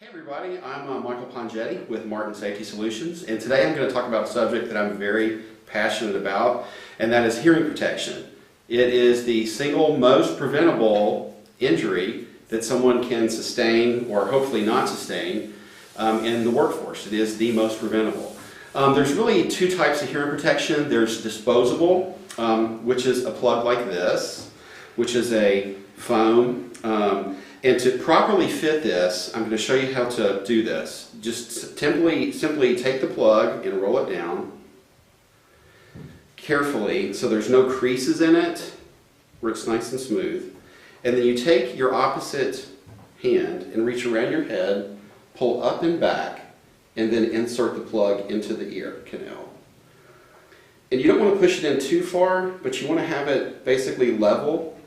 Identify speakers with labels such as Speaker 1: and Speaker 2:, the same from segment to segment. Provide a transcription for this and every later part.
Speaker 1: Hey everybody, I'm Michael Pongetti with Martin Safety Solutions, and today I'm going to talk about a subject that I'm very passionate about, and that is hearing protection. It is the single most preventable injury that someone can sustain, or hopefully not sustain, in the workforce. It is the most preventable. There's really two types of hearing protection. There's disposable, which is a plug like this, which is a foam. And to properly fit this, I'm going to show you how to do this. Just simply take the plug and roll it down carefully so there's no creases in it, where it's nice and smooth. And then you take your opposite hand and reach around your head, pull up and back, and then insert the plug into the ear canal. And you don't want to push it in too far, but you want to have it basically level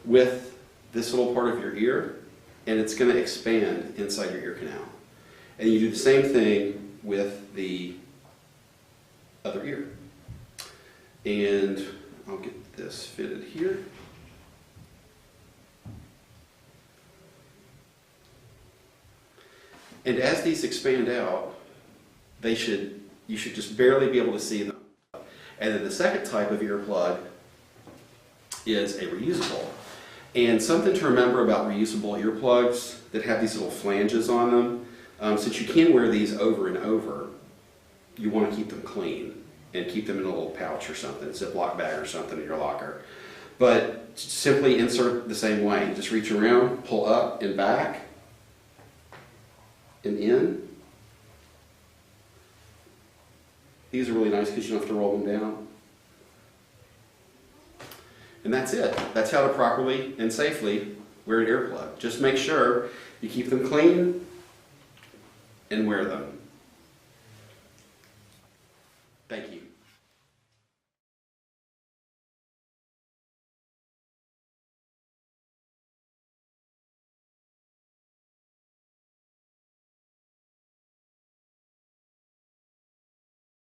Speaker 1: with this little part of your ear, and it's going to expand inside your ear canal. And you do the same thing with the other ear. And I'll get this fitted here. And as these expand out, you should just barely be able to see them. And then the second type of earplug is a reusable. And something to remember about reusable earplugs that have these little flanges on them, since you can wear these over and over, you want to keep them clean and keep them in a little pouch or something, Ziploc bag or something in your locker. But simply insert the same way. Just reach around, pull up and back and in. These are really nice because you don't have to roll them down. And that's it. That's how to properly and safely wear an earplug. Just make sure you keep them clean and wear them.